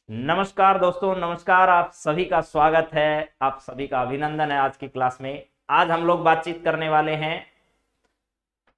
नमस्कार दोस्तों, नमस्कार। आप सभी का स्वागत है, आप सभी का अभिनंदन है आज की क्लास में। आज हम लोग बातचीत करने वाले हैं।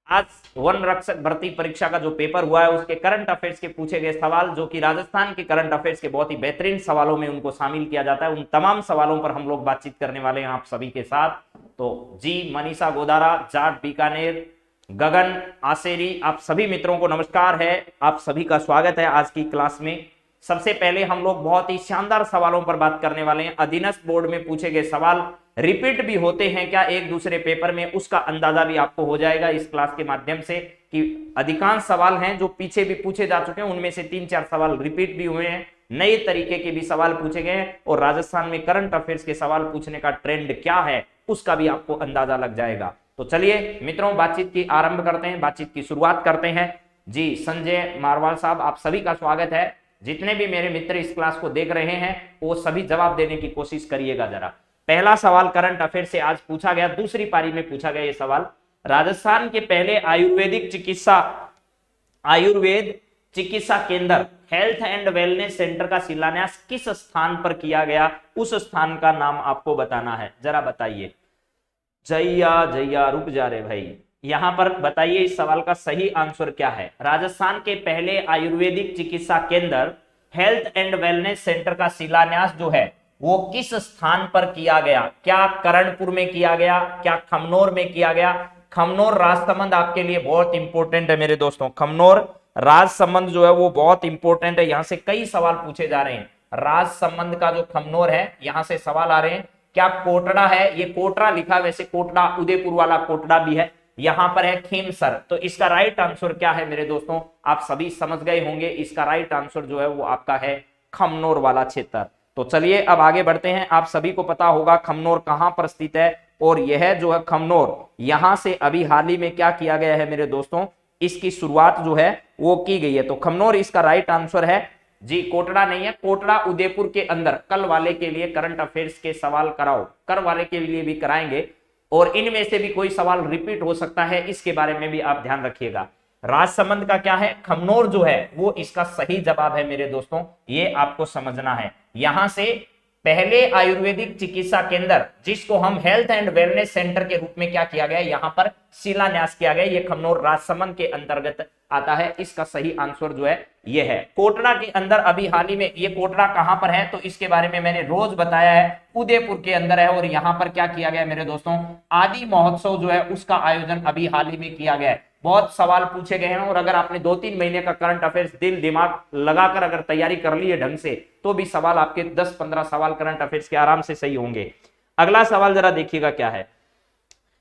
आज वन रक्षक भर्ती परीक्षा का जो पेपर हुआ है उसके करंट अफेयर्स के पूछे गए सवाल, जो कि राजस्थान के करंट अफेयर्स के बहुत ही बेहतरीन सवालों में उनको शामिल किया जाता है, उन तमाम सवालों पर हम लोग बातचीत करने वाले हैं आप सभी के साथ। तो जी मनीषा गोदारा, जाट बीकानेर, गगन आसेरी, आप सभी मित्रों को नमस्कार है, आप सभी का स्वागत है आज की क्लास में। सबसे पहले हम लोग बहुत ही शानदार सवालों पर बात करने वाले हैं। अधीनस्थ बोर्ड में पूछे गए सवाल रिपीट भी होते हैं क्या एक दूसरे पेपर में, उसका अंदाजा भी आपको हो जाएगा इस क्लास के माध्यम से कि अधिकांश सवाल हैं जो पीछे भी पूछे जा चुके हैं, उनमें से 3-4 सवाल रिपीट भी हुए हैं, नए तरीके के भी सवाल पूछे गए हैं, और राजस्थान में करंट अफेयर्स के सवाल पूछने का ट्रेंड क्या है उसका भी आपको अंदाजा लग जाएगा। तो चलिए मित्रों, बातचीत की आरंभ करते हैं, बातचीत की शुरुआत करते हैं। जी संजय मारवाल साहब, आप सभी का स्वागत है। जितने भी मेरे मित्र इस क्लास को देख रहे हैं वो सभी जवाब देने की कोशिश करिएगा जरा। पहला सवाल करंट अफेयर से आज पूछा गया, दूसरी पारी में पूछा गया ये सवाल। राजस्थान के पहले आयुर्वेद चिकित्सा केंद्र हेल्थ एंड वेलनेस सेंटर का शिलान्यास किस स्थान पर किया गया, उस स्थान का नाम आपको बताना है, जरा बताइए। जैया जैया रुक जा रहे भाई, यहां पर बताइए इस सवाल का सही आंसर क्या है। राजस्थान के पहले आयुर्वेदिक चिकित्सा केंद्र हेल्थ एंड वेलनेस सेंटर का शिलान्यास जो है वो किस स्थान पर किया गया? क्या करणपुर में किया गया, क्या खमनोर में किया गया? खमनोर राजसमंद आपके लिए बहुत इंपॉर्टेंट है मेरे दोस्तों। खमनोर राजसमंद जो है वो बहुत इंपॉर्टेंट है, यहां से कई सवाल पूछे जा रहे हैं। राजसमंद का जो खमनोर है यहां से सवाल आ रहे हैं। क्या कोटड़ा है? ये कोटड़ा लिखा, वैसे कोटड़ा उदयपुर वाला कोटड़ा भी है। यहां पर है खीमसर। तो इसका राइट आंसर क्या है मेरे दोस्तों? आप सभी समझ गए होंगे, इसका राइट आंसर जो है वो आपका है खमनोर वाला क्षेत्र। तो चलिए अब आगे बढ़ते हैं। आप सभी को पता होगा खमनोर कहां पर स्थित है, और यह जो है खमनोर, यहां से अभी हाल ही में क्या किया गया है मेरे दोस्तों, इसकी शुरुआत जो है वो की गई है। तो खमनोर इसका राइट आंसर है जी। कोटड़ा नहीं है, कोटड़ा उदयपुर के अंदर। कल वाले के लिए करंट अफेयर्स के सवाल कराओ, कर वाले के लिए भी कराएंगे, और इनमें से भी कोई सवाल रिपीट हो सकता है, इसके बारे में भी आप ध्यान रखिएगा। राजसमंद का क्या है? खमनोर जो है वो इसका सही जवाब है मेरे दोस्तों, ये आपको समझना है। यहां से पहले आयुर्वेदिक चिकित्सा केंद्र जिसको हम हेल्थ एंड वेलनेस सेंटर के रूप में क्या किया गया, यहां पर शिलान्यास किया गया, ये खमनोर राजसमंद के अंतर्गत आता है। इसका सही आंसर जो है ये है। कोटड़ा के अंदर अभी हाल ही में, ये कोटड़ा कहां पर है तो इसके बारे में मैंने रोज बताया है, उदयपुर के अंदर है। और यहां पर क्या किया गया मेरे दोस्तों, आदि महोत्सव जो है उसका आयोजन अभी हाल ही में किया गया है। बहुत सवाल पूछे गए हैं, और अगर आपने 2-3 महीने का करंट अफेयर्स दिल दिमाग लगाकर अगर तैयारी कर ली है ढंग से, तो भी सवाल आपके 10-15 सवाल करंट अफेयर्स के आराम से सही होंगे। अगला सवाल जरा देखिएगा क्या है।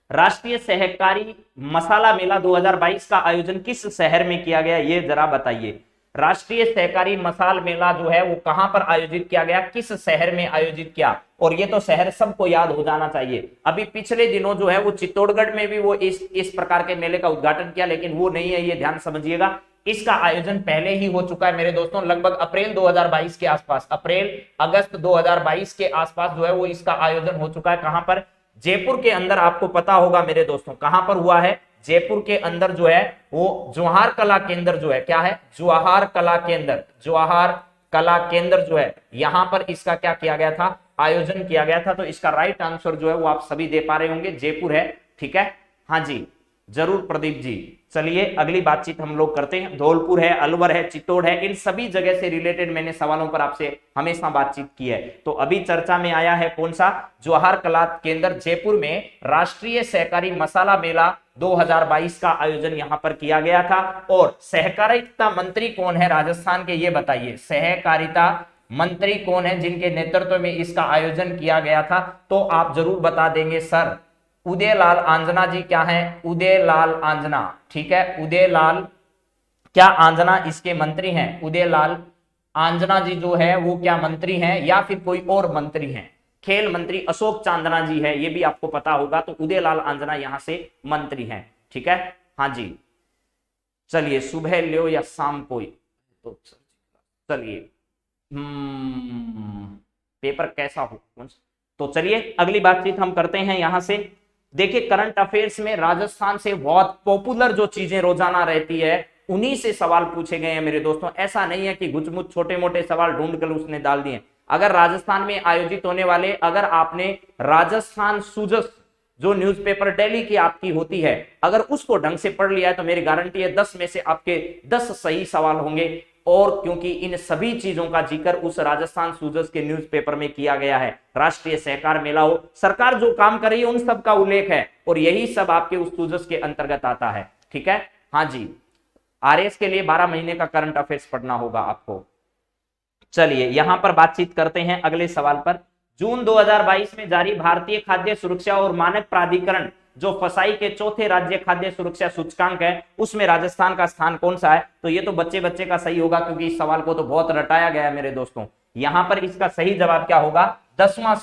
राष्ट्रीय सहकारी मसाला मेला 2022 का आयोजन किस शहर में किया गया, ये जरा बताइए। राष्ट्रीय सहकारी मसाल मेला जो है वो कहां पर आयोजित किया गया, किस शहर में आयोजित किया? और ये तो शहर सबको याद हो जाना चाहिए। अभी पिछले दिनों जो है वो चित्तौड़गढ़ में भी वो इस प्रकार के मेले का उद्घाटन किया, लेकिन वो नहीं है, ये ध्यान समझिएगा। इसका आयोजन पहले ही हो चुका है मेरे दोस्तों, लगभग अप्रैल 2022 के आसपास, अप्रैल अगस्त 2022 के आसपास जो है वो इसका आयोजन हो चुका है। कहां पर? जयपुर के अंदर। आपको पता होगा मेरे दोस्तों कहां पर हुआ है, जयपुर के अंदर जो है वो जवाहर कला केंद्र जो है, क्या है? जवाहर कला केंद्र। जवाहर कला केंद्र जो है यहां पर इसका क्या किया गया था, आयोजन किया गया था। तो इसका राइट आंसर जो है वो आप सभी दे पा रहे होंगे, जयपुर है। ठीक है, हाँ जी जरूर प्रदीप जी। चलिए अगली बातचीत हम लोग करते हैं। धौलपुर है, अलवर है, चित्तौड़ है, इन सभी जगह से रिलेटेड मैंने सवालों पर आपसे हमेशा बातचीत की है। तो अभी चर्चा में आया है कौन सा? जवाहर कला केंद्र जयपुर में राष्ट्रीय सहकारी मसाला मेला 2022 का आयोजन यहां पर किया गया था। और सहकारिता मंत्री कौन है राजस्थान के, ये बताइए। सहकारिता मंत्री कौन है जिनके नेतृत्व में इसका आयोजन किया गया था? तो आप जरूर बता देंगे सर, उदयलाल आंजना जी। क्या है? उदयलाल आंजना। ठीक है, उदयलाल, क्या आंजना इसके मंत्री हैं? उदयलाल आंजना जी जो है वो क्या मंत्री हैं, या फिर कोई और मंत्री हैं? खेल मंत्री अशोक चांदना जी है, ये भी आपको पता होगा। तो उदयलाल आंजना यहां से मंत्री हैं। ठीक है, हाँ जी। चलिए सुबह लो या शाम को, तो चलिए पेपर कैसा हो। तो चलिए अगली बातचीत हम करते हैं यहां से। देखिए करंट अफेयर्स में राजस्थान से बहुत पॉपुलर जो चीजें रोजाना रहती है उन्हीं से सवाल पूछे गए हैं मेरे दोस्तों। ऐसा नहीं है कि गुचमुच छोटे मोटे सवाल ढूंढ कर उसने डाल दिए। अगर राजस्थान में आयोजित होने वाले, अगर आपने राजस्थान सूजस जो न्यूज़पेपर डेली की आपकी होती है, अगर उसको ढंग से पढ़ लिया है तो मेरी गारंटी है 10 में से आपके 10 सही सवाल होंगे। और क्योंकि इन सभी चीजों का जिक्र उस राजस्थान सूजस के न्यूज़पेपर में किया गया है, राष्ट्रीय सहकार मेला हो, सरकार जो काम कर रही है उन सब का उल्लेख है, और यही सब आपके उस सूजस के अंतर्गत आता है। ठीक है, हाँ जी, आरएस के लिए 12 महीने का करंट अफेयर्स पढ़ना होगा आपको। चलिए यहां पर बातचीत करते हैं अगले सवाल पर। जून 2022 में जारी भारतीय खाद्य सुरक्षा और मानक प्राधिकरण जो फसाई के चौथे राज्य खाद्य सुरक्षा सूचकांक है, उसमें राजस्थान का स्थान कौन सा है? तो ये तो बच्चे बच्चे का सही होगा, क्योंकि इस सवाल को तो बहुत रटाया गया है मेरे दोस्तों। यहां पर इसका सही जवाब क्या होगा? 10वां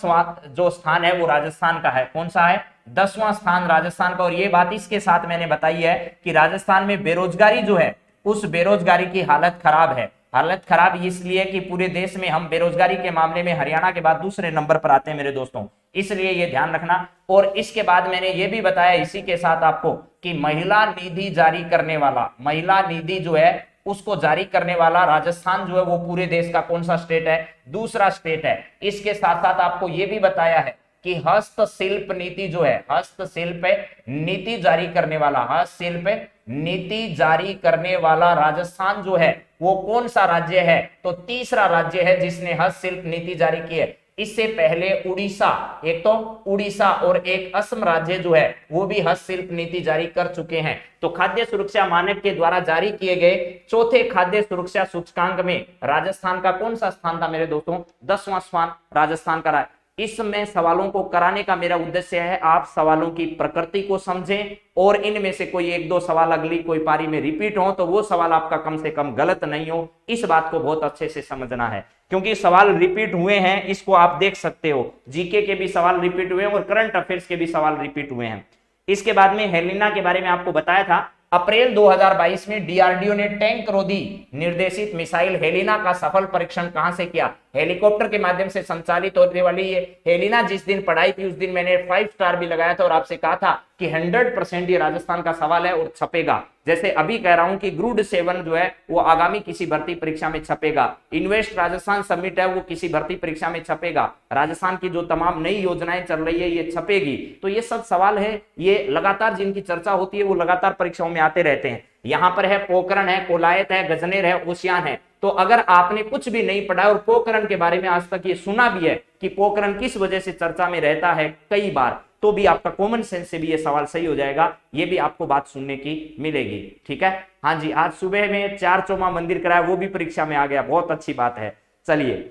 जो स्थान है वो राजस्थान का है। कौन सा है? 10वां स्थान राजस्थान का। और ये बात इसके साथ मैंने बताई है कि राजस्थान में बेरोजगारी जो है, उस बेरोजगारी की हालत खराब है। हालत खराब इसलिए कि पूरे देश में हम बेरोजगारी के मामले में हरियाणा के बाद दूसरे नंबर पर आते हैं मेरे दोस्तों, इसलिए ये ध्यान रखना। और इसके बाद मैंने ये भी बताया इसी के साथ आपको कि महिला निधि जारी करने वाला, महिला निधि जो है उसको जारी करने वाला राजस्थान जो है वो पूरे देश का कौन सा स्टेट है? दूसरा स्टेट है। इसके साथ साथ आपको ये भी बताया है कि हस्तशिल्प नीति जो है, हस्तशिल्प नीति जारी करने वाला, हस्तशिल्प नीति जारी करने वाला राजस्थान जो है वो कौन सा राज्य है? तो तीसरा राज्य है जिसने हस्तशिल्प नीति जारी की है। इससे पहले उड़ीसा, एक तो उड़ीसा और एक असम राज्य जो है वो भी हस्तशिल्प नीति जारी कर चुके हैं। तो खाद्य सुरक्षा मानक के द्वारा जारी किए गए चौथे खाद्य सुरक्षा सूचकांक में राजस्थान का कौन सा स्थान था मेरे दोस्तों? 10वां स्थान राजस्थान का रहा। इसमें सवालों को कराने का मेरा उद्देश्य है आप सवालों की प्रकृति को समझें, और इनमें से कोई एक दो सवाल अगली कोई पारी में रिपीट हो तो वो सवाल आपका कम से कम गलत नहीं हो। इस बात को बहुत अच्छे से समझना है, क्योंकि सवाल रिपीट हुए हैं, इसको आप देख सकते हो। जीके के भी सवाल रिपीट हुए हैं और करंट अफेयर्स के भी सवाल रिपीट हुए हैं। इसके बाद में हेलिना के बारे में आपको बताया था। अप्रैल 2022 में डीआरडीओ ने टैंक रोधी निर्देशित मिसाइल हेलिना का सफल परीक्षण कहां से किया? हेलीकॉप्टर के माध्यम से संचालित होने वाली ये हेलिना जिस दिन पढ़ाई की उस दिन मैंने 5 स्टार भी लगाया था और आपसे कहा था कि 100% ये राजस्थान का सवाल है और छपेगा। जैसे अभी कह रहा हूं कि ग्रुड 7 जो है वो आगामी किसी भर्ती परीक्षा में छपेगा। इन्वेस्ट राजस्थान समिट है वो किसी भर्ती परीक्षा में छपेगा। राजस्थान की जो तमाम नई योजनाएं चल रही है ये छपेगी। तो ये सब सवाल है, ये लगातार जिनकी चर्चा होती है वो लगातार परीक्षाओं में आते रहते हैं। यहाँ पर है पोखरण है, कोलायत है, गजनेर है, ओशियान है। तो अगर आपने कुछ भी नहीं पढ़ा और पोखरण के बारे में आज तक ये सुना भी है कि पोखरण किस वजह से चर्चा में रहता है कई बार, तो भी आपका कॉमन सेंस से भी ये सवाल सही हो जाएगा। ये भी आपको बात सुनने की मिलेगी। ठीक है, हाँ जी, आज सुबह में 4 चौमा मंदिर कराया, वो भी परीक्षा में आ गया, बहुत अच्छी बात है। चलिए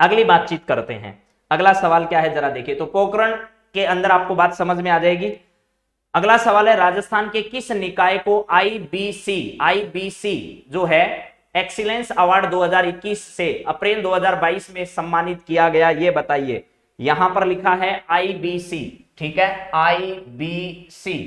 अगली बातचीत करते हैं। अगला सवाल क्या है जरा देखिए, तो पोखरण के अंदर आपको बात समझ में आ जाएगी। अगला सवाल है राजस्थान के किस निकाय को आईबीसी जो है एक्सीलेंस अवार्ड 2021 से अप्रैल 2022 में सम्मानित किया गया, ये बताइए। यहां पर लिखा है आईबीसी, ठीक है, आईबीसी।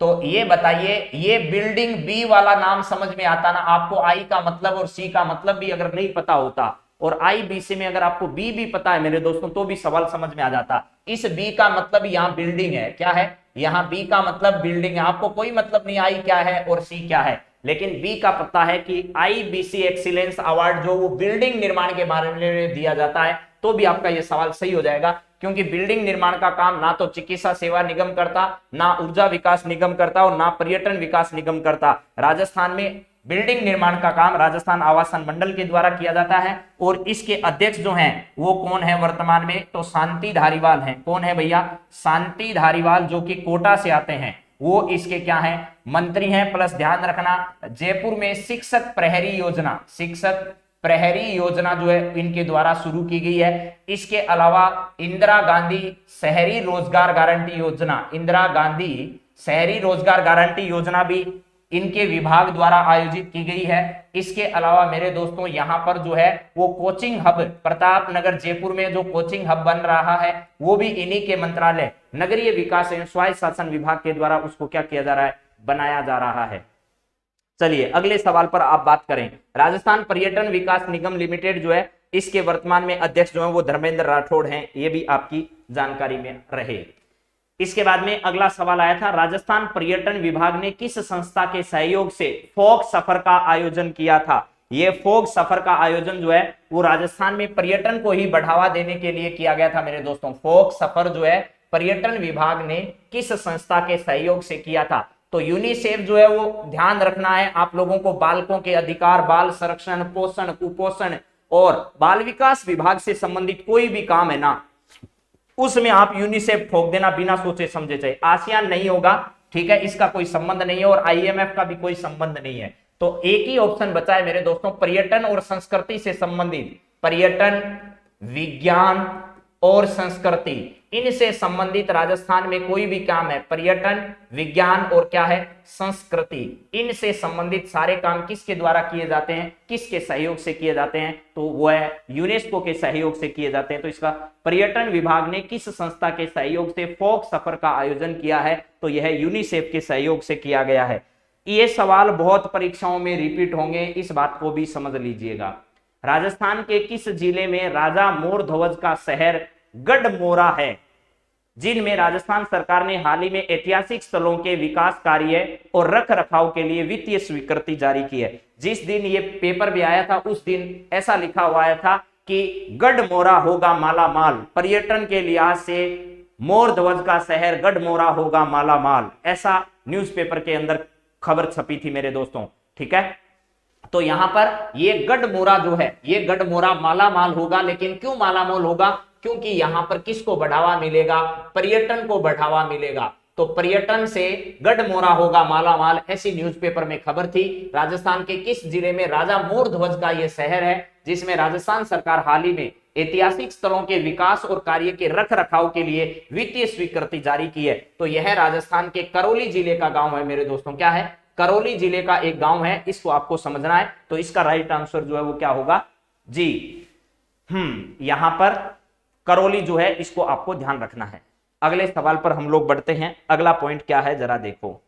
तो ये बताइए, ये बिल्डिंग बी वाला नाम समझ में आता ना आपको? आई का मतलब और सी का मतलब भी अगर नहीं पता होता और आईबीसी में अगर आपको बी भी पता है मेरे दोस्तों तो भी सवाल समझ में आ जाता। इस बी का मतलब यहाँ बिल्डिंग है, क्या है? यहाँ बी का मतलब बिल्डिंग है। आपको कोई मतलब नहीं आई क्या है और सी क्या है, लेकिन बी का पता है कि आईबीसी एक्सीलेंस अवार्ड जो वो बिल्डिंग निर्माण के बारे में दिया जाता है, तो भी आपका ये सवाल सही हो जाएगा। क्योंकि बिल्डिंग निर्माण का काम ना तो चिकित्सा सेवा निगम करता, ना ऊर्जा विकास निगम करता और ना पर्यटन विकास निगम करता। राजस्थान में बिल्डिंग निर्माण का काम राजस्थान आवासन मंडल के द्वारा किया जाता है और इसके अध्यक्ष जो हैं वो कौन है वर्तमान में? तो शांति धारीवाल हैं। कौन है भैया? शांति धारीवाल, जो कि कोटा से आते हैं, वो इसके क्या हैं? मंत्री हैं। प्लस ध्यान रखना जयपुर में शिक्षक प्रहरी योजना, शिक्षक प्रहरी योजना जो है इनके द्वारा शुरू की गई है। इसके अलावा इंदिरा गांधी शहरी रोजगार गारंटी योजना, इंदिरा गांधी शहरी रोजगार गारंटी योजना भी इनके विभाग द्वारा आयोजित की गई है। इसके अलावा मेरे दोस्तों यहाँ पर जो है वो कोचिंग हब प्रतापनगर जयपुर में जो कोचिंग हब बन रहा है वो भी इन्हीं के मंत्रालय नगरीय विकास एवं स्वायत्त शासन विभाग के द्वारा उसको क्या किया जा रहा है? बनाया जा रहा है। चलिए अगले सवाल पर आप बात करें। राजस्थान पर्यटन विकास निगम लिमिटेड जो है इसके वर्तमान में अध्यक्ष जो है वो धर्मेंद्र राठौड़ हैं, ये भी आपकी जानकारी में रहे। इसके बाद में अगला सवाल आया था, राजस्थान पर्यटन विभाग ने किस संस्था के सहयोग से फोक सफर का आयोजन किया था। ये फोक सफर का आयोजन जो है वो राजस्थान में पर्यटन को ही बढ़ावा देने के लिए किया गया था मेरे दोस्तों। फोक सफर जो है पर्यटन विभाग ने किस संस्था के सहयोग से किया था। तो यूनिसेफ जो है वो ध्यान रखना है आप लोगों को, बालकों के अधिकार, बाल संरक्षण, पोषण, कुपोषण और बाल विकास विभाग से संबंधित कोई भी काम है ना, उसमें आप यूनिसेफ ठोक देना बिना सोचे समझे। चाहिए आसियान नहीं होगा, ठीक है, इसका कोई संबंध नहीं है, और आईएमएफ का भी कोई संबंध नहीं है। तो एक ही ऑप्शन बचा है मेरे दोस्तों, पर्यटन और संस्कृति से संबंधित, पर्यटन, विज्ञान और संस्कृति, इनसे संबंधित राजस्थान में कोई भी काम है, पर्यटन, विज्ञान और क्या है, संस्कृति, इनसे संबंधित सारे काम किसके द्वारा किए जाते हैं, किसके सहयोग से किए जाते हैं, तो वो है यूनेस्को के सहयोग से किए जाते हैं। तो इसका पर्यटन विभाग ने किस संस्था के सहयोग से फोक सफर का आयोजन किया है, तो यह यूनिसेफ के सहयोग से किया गया है। ये सवाल बहुत परीक्षाओं में रिपीट होंगे, इस बात को भी समझ लीजिएगा। राजस्थान के किस जिले में राजा मोर ध्वज का शहर गढ़मोरा है, जिनमें राजस्थान सरकार ने हाल ही में ऐतिहासिक स्थलों के विकास कार्य और रख रखाव के लिए वित्तीय स्वीकृति जारी की है। जिस दिन ये पेपर भी आया था उस दिन ऐसा लिखा हुआ आया था कि गढ़मोरा होगा माला माल, पर्यटन के लिहाज से मोर ध्वज का शहर गढ़मोरा होगा माला माल, ऐसा न्यूज़पेपर के अंदर खबर छपी थी मेरे दोस्तों, ठीक है। तो यहां पर ये गढ़मोरा जो है, ये गढ़मोरा माला माल होगा, लेकिन क्यों माला माल होगा, क्योंकि यहां पर किसको बढ़ावा मिलेगा, पर्यटन को बढ़ावा मिलेगा। तो पर्यटन से गढ़मोरा होगा माला माल, ऐसी न्यूज़पेपर में खबर थी। राजस्थान के किस जिले में राजा मोर ध्वज का यह शहर है, जिसमें राजस्थान सरकार हाल ही में ऐतिहासिक स्थलों के विकास और कार्य के रख रखाव के लिए वित्तीय स्वीकृति जारी की है। तो यह राजस्थान के करौली जिले का गांव है मेरे दोस्तों, क्या है, करौली जिले का एक गांव है, इसको आपको समझना है। तो इसका राइट आंसर जो है वो क्या होगा जी, यहां पर करौली जो है, इसको आपको ध्यान रखना है। अगले सवाल पर हम लोग बढ़ते हैं। अगला पॉइंट क्या है जरा देखो,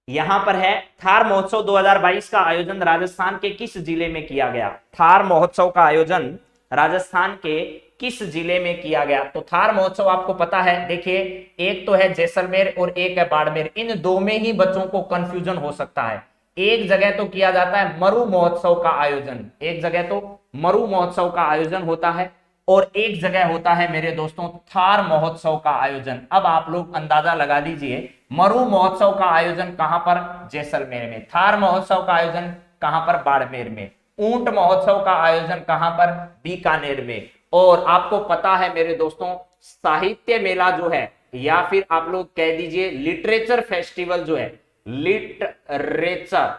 यहां पर है थार महोत्सव 2022 का आयोजन राजस्थान के किस जिले में किया गया। थार महोत्सव का आयोजन राजस्थान के किस जिले में किया गया। तो थार महोत्सव आपको पता है, देखिए एक तो है जैसलमेर और एक है बाड़मेर, इन दो में ही बच्चों को कंफ्यूजन हो सकता है। एक जगह तो किया जाता है मरु महोत्सव का आयोजन, एक जगह तो मरु महोत्सव का आयोजन होता है, और एक जगह होता है मेरे दोस्तों थार महोत्सव का आयोजन। अब आप लोग अंदाजा लगा लीजिए, मरु महोत्सव का आयोजन कहां पर, जैसलमेर में, थार महोत्सव का आयोजन कहां पर, बाड़मेर में, ऊंट महोत्सव का आयोजन कहां पर, बीकानेर में। और आपको पता है मेरे दोस्तों साहित्य मेला जो है, या फिर आप लोग कह दीजिए लिटरेचर फेस्टिवल जो है,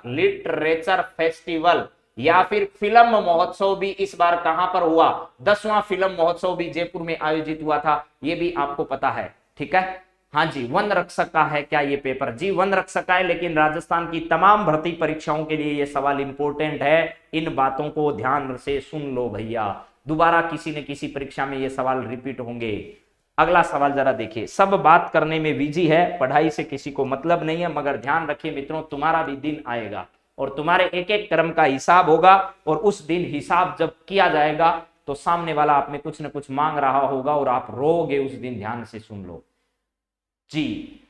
लिटरेचर फेस्टिवल या फिर फिल्म महोत्सव भी इस बार कहां पर हुआ, 10वां फिल्म महोत्सव भी जयपुर में आयोजित हुआ था, ये भी आपको पता है, ठीक है। हाँ जी, वन रक्षक का है क्या ये पेपर, जी वन रक्षक का है, लेकिन राजस्थान की तमाम भर्ती परीक्षाओं के लिए ये सवाल इंपॉर्टेंट है, इन बातों को ध्यान से सुन लो भैया, दोबारा किसी न किसी परीक्षा में ये सवाल रिपीट होंगे। अगला सवाल जरा देखिए, सब बात करने में बिजी है, पढ़ाई से किसी को मतलब नहीं है, मगर ध्यान रखिए मित्रों तुम्हारा भी दिन आएगा और तुम्हारे एक एक कर्म का हिसाब होगा, और उस दिन हिसाब जब किया जाएगा तो सामने वाला आप में कुछ न कुछ मांग रहा होगा और आप रोगे उस दिन, ध्यान से सुन लो जी।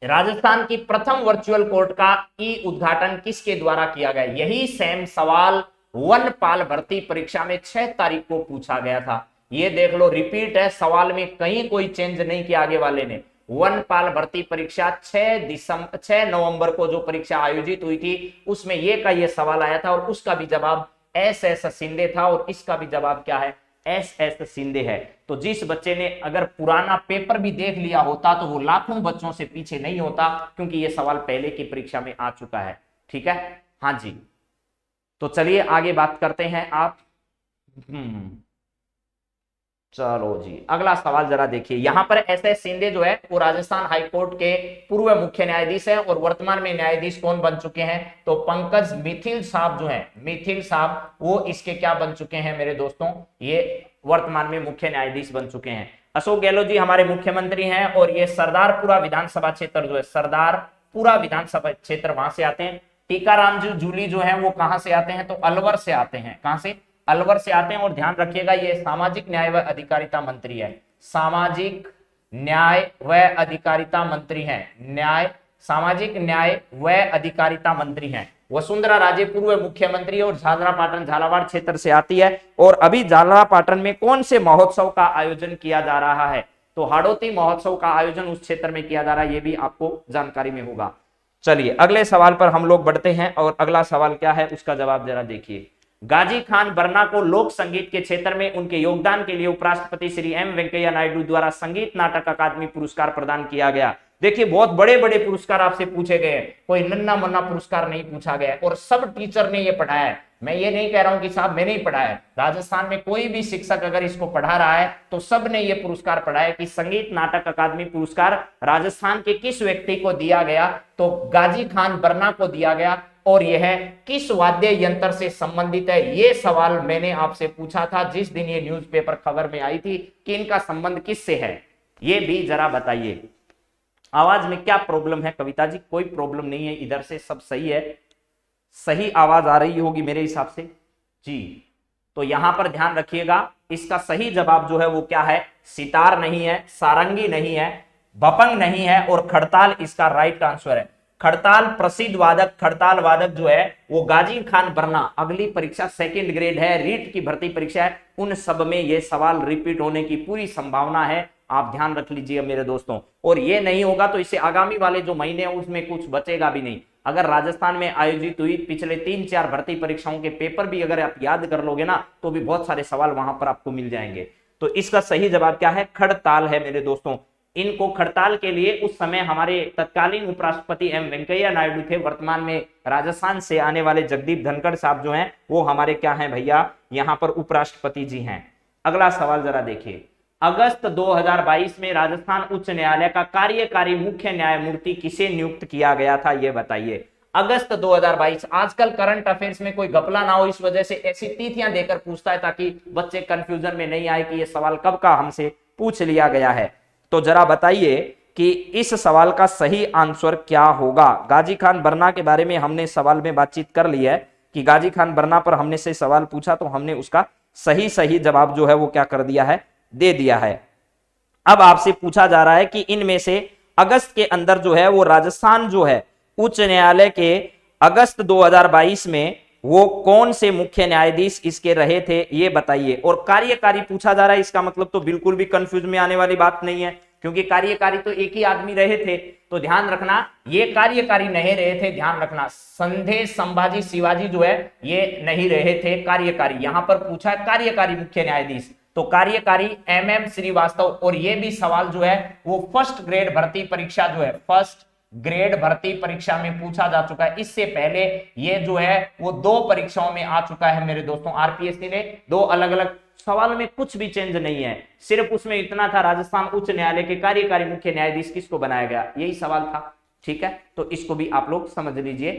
राजस्थान की प्रथम वर्चुअल कोर्ट का ई उद्घाटन किसके द्वारा किया गया। यही सेम सवाल वनपाल भर्ती परीक्षा में 6 तारीख को पूछा गया था, ये देख लो रिपीट है, सवाल में कहीं कोई चेंज नहीं किया आगे वाले ने। वनपाल भर्ती परीक्षा 6 नवंबर को जो परीक्षा आयोजित हुई थी उसमें ये का ये सवाल आया था, और उसका भी जवाब SS शिंदे था, और इसका भी जवाब क्या है, SS शिंदे है। तो जिस बच्चे ने अगर पुराना पेपर भी देख लिया होता तो वो लाखों बच्चों से पीछे नहीं होता, क्योंकि ये सवाल पहले की परीक्षा में आ चुका है, ठीक है। हाँ जी, तो चलिए आगे बात करते हैं आप। चलो जी, अगला सवाल जरा देखिए, यहां पर SS शिंदे जो है वो राजस्थान हाईकोर्ट के पूर्व मुख्य न्यायाधीश है, और वर्तमान में न्यायाधीश कौन बन चुके हैं, तो पंकज मिथिल साहब जो है, मिथिल साहब वो इसके क्या बन चुके हैं मेरे दोस्तों, ये वर्तमान में मुख्य न्यायाधीश बन चुके हैं। अशोक गहलोत जी हमारे मुख्यमंत्री हैं, और ये सरदारपुरा विधानसभा क्षेत्र जो है, सरदारपुरा विधानसभा क्षेत्र वहां से आते हैं। टीकाराम जी जूली जो है वो कहां से आते हैं, तो अलवर से आते हैं, कहां से, अलवर से आते हैं। और ध्यान रखिएगा ये सामाजिक न्याय व अधिकारिता मंत्री है, सामाजिक न्याय व अधिकारिता मंत्री हैं, न्याय, सामाजिक न्याय व अधिकारिता मंत्री हैं। वसुंधरा राजे पूर्व मुख्यमंत्री और झालरापाटन झालावाड़ क्षेत्र से आती है। और अभी झालरापाटन में कौन से महोत्सव का आयोजन किया जा रहा है? तो हाड़ोती महोत्सव का आयोजन उस क्षेत्र में किया जा रहा है, ये भी आपको जानकारी में होगा। चलिए अगले सवाल पर हम लोग बढ़ते हैं और अगला सवाल क्या है उसका जवाब जरा देखिए। गाजी खान बरना को लोक संगीत के क्षेत्र में उनके योगदान के लिए उपराष्ट्रपति श्री एम वेंकैया नायडू द्वारा संगीत नाटक अकादमी पुरस्कार प्रदान किया गया। देखिए बहुत बड़े बड़े पुरस्कार आपसे पूछे गए, कोई नन्ना मुन्ना पुरस्कार नहीं पूछा गया और सब टीचर ने ये पढ़ाया है। मैं ये नहीं कह रहा हूं कि साहब मैंने ही पढ़ाया है, राजस्थान में कोई भी शिक्षक अगर इसको पढ़ा रहा है तो सब ने ये पुरस्कार पढ़ाया कि संगीत नाटक अकादमी पुरस्कार राजस्थान के किस व्यक्ति को दिया गया, तो गाजी खान बरना को दिया गया। और यह किस वाद्य यंत्र से संबंधित है, ये सवाल मैंने आपसे पूछा था जिस दिन ये न्यूज़पेपर खबर में आई थी कि इनका संबंध किससे है, ये भी जरा बताइए। आवाज में क्या प्रॉब्लम है कविता जी? कोई प्रॉब्लम नहीं है, इधर से सब सही है, सही आवाज आ रही होगी मेरे हिसाब से जी। तो यहां पर ध्यान रखिएगा, इसका सही जवाब जो है वो क्या है? सितार नहीं है, सारंगी नहीं है, भपंग नहीं है और खड़ताल इसका राइट आंसर है। खड़ताल प्रसिद्ध वादक, खड़ताल वादक जो है वो गाजी खान बरना। अगली परीक्षा सेकंड ग्रेड है, रीट की भर्ती परीक्षा है, उन सब में ये सवाल रिपीट होने की पूरी संभावना है, आप ध्यान रख लीजिए मेरे दोस्तों। और ये नहीं होगा तो इससे आगामी वाले जो महीने हैं उसमें कुछ बचेगा भी नहीं। अगर राजस्थान में आयोजित हुई पिछले 3-4 भर्ती परीक्षाओं के पेपर भी अगर आप याद कर लोगे ना तो भी बहुत सारे सवाल वहां पर आपको मिल जाएंगे। तो इसका सही जवाब क्या है? खड़ताल है मेरे दोस्तों। इनको खड़ताल के लिए उस समय हमारे तत्कालीन उपराष्ट्रपति एम वेंकैया नायडू थे, वर्तमान में राजस्थान से आने वाले जगदीप धनखड़ साहब जो हैं वो हमारे क्या हैं भैया, यहाँ पर उपराष्ट्रपति जी हैं। अगला सवाल जरा देखिए। अगस्त 2022 में राजस्थान उच्च न्यायालय का कार्यकारी मुख्य न्यायमूर्ति किसे नियुक्त किया गया था, ये बताइए। अगस्त 2022, आजकल करंट अफेयर्स में कोई घपला ना हो इस वजह से ऐसी तिथियां देकर पूछता है ताकि बच्चे कंफ्यूजन में नहीं आए कि ये सवाल कब का हमसे पूछ लिया गया है। तो जरा बताइए कि इस सवाल का सही आंसर क्या होगा। गाजी खान बरना के बारे में हमने सवाल में बातचीत कर ली है कि गाजी खान बरना पर हमने से सवाल पूछा तो हमने उसका सही जवाब जो है वो क्या कर दिया है, दे दिया है। अब आपसे पूछा जा रहा है कि इनमें से अगस्त के अंदर जो है वो राजस्थान जो है उच्च न्यायालय के अगस्त 2022 में वो कौन से मुख्य न्यायाधीश इसके रहे थे, ये बताइए। और कार्यकारी पूछा जा रहा है, इसका मतलब तो बिल्कुल भी कंफ्यूज में आने वाली बात नहीं है क्योंकि कार्यकारी तो एक ही आदमी रहे थे। तो ध्यान रखना ये कार्यकारी नहीं रहे थे, ध्यान रखना संदेश संभाजी शिवाजी जो है ये नहीं रहे थे कार्यकारी। यहां पर पूछा है कार्यकारी मुख्य न्यायाधीश, तो कार्यकारी MM श्रीवास्तव। और ये भी सवाल जो है वो फर्स्ट ग्रेड भर्ती परीक्षा जो है, फर्स्ट ग्रेड भर्ती परीक्षा में पूछा जा चुका है। इससे पहले ये जो है वो 2 परीक्षाओं में आ चुका है मेरे दोस्तों। RPSC ने 2 अलग अलग सवाल में कुछ भी चेंज नहीं है, सिर्फ उसमें इतना था राजस्थान उच्च न्यायालय के कार्यकारी मुख्य न्यायाधीश किसको बनाया गया, यही सवाल था। ठीक है, तो इसको भी आप लोग समझ लीजिए।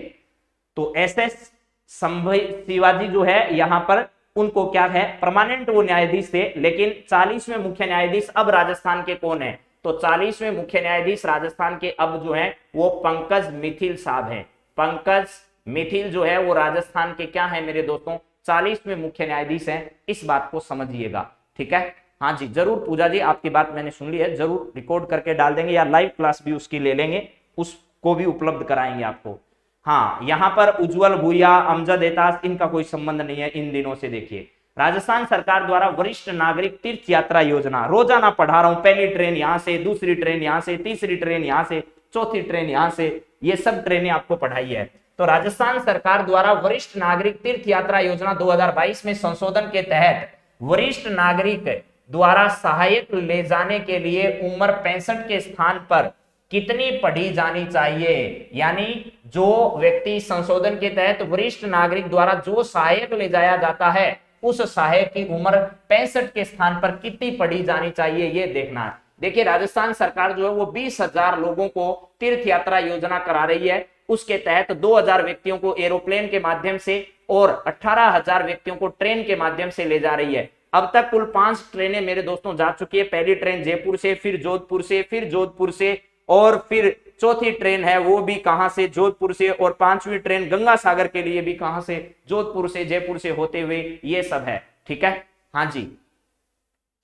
तो SS शिवाजी जो है यहाँ पर उनको क्या है, परमानेंट वो न्यायाधीश थे। लेकिन 40वें मुख्य न्यायाधीश अब राजस्थान के कौन है, तो 40वें मुख्य न्यायाधीश राजस्थान के अब जो है वो पंकज मिथिल साहब हैं। पंकज मिथिल जो है वो राजस्थान के क्या है मेरे दोस्तों, 40वें मुख्य न्यायाधीश हैं। इस बात को समझिएगा, ठीक है। हाँ जी, जरूर पूजा जी, आपकी बात मैंने सुन ली है, जरूर रिकॉर्ड करके डाल देंगे या लाइव क्लास भी उसकी ले लेंगे, उसको भी उपलब्ध कराएंगे आपको। हाँ, यहाँ पर उज्जवल भूया, अमजद एताज, इनका कोई संबंध नहीं है इन दिनों से। देखिए राजस्थान सरकार द्वारा वरिष्ठ नागरिक तीर्थ यात्रा योजना, रोजाना पढ़ा रहा हूं, पहली ट्रेन यहाँ से, दूसरी ट्रेन यहाँ से, तीसरी ट्रेन यहाँ से, चौथी ट्रेन यहाँ से, ये सब ट्रेनें आपको पढ़ाई है। तो राजस्थान सरकार द्वारा वरिष्ठ नागरिक तीर्थ यात्रा योजना 2022 में संशोधन के तहत वरिष्ठ नागरिक द्वारा सहायक ले जाने के लिए उम्र 65 के स्थान पर कितनी पढ़ी जानी चाहिए। यानी जो व्यक्ति संशोधन के तहत वरिष्ठ नागरिक द्वारा जो सहायक ले जाया जाता है उस सहायक की उम्र 65 के स्थान पर कितनी पढ़ी जानी चाहिए, ये देखना है। देखिए राजस्थान सरकार जो है वो 20,000 लोगों को तीर्थ यात्रा योजना करा रही है। उसके तहत 2,000 व्यक्तियों को एरोप्लेन के माध्यम से और 18,000 व्यक्तियों को ट्रेन के माध्यम से ले जा रही है। अब तक कुल 5 ट्रेनें मेरे दोस्तों जा चुकी है। पहली ट्रेन जयपुर से, फिर जोधपुर से, फिर जोधपुर से, और फिर चौथी ट्रेन है वो भी कहां से, जोधपुर से, और 5वीं ट्रेन गंगा सागर के लिए भी कहां से, जोधपुर से, जयपुर से होते हुए, ये सब है। ठीक है, हाँ जी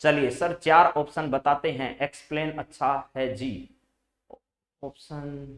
चलिए सर 4 ऑप्शन बताते हैं, एक्सप्लेन। अच्छा है जी, ऑप्शन,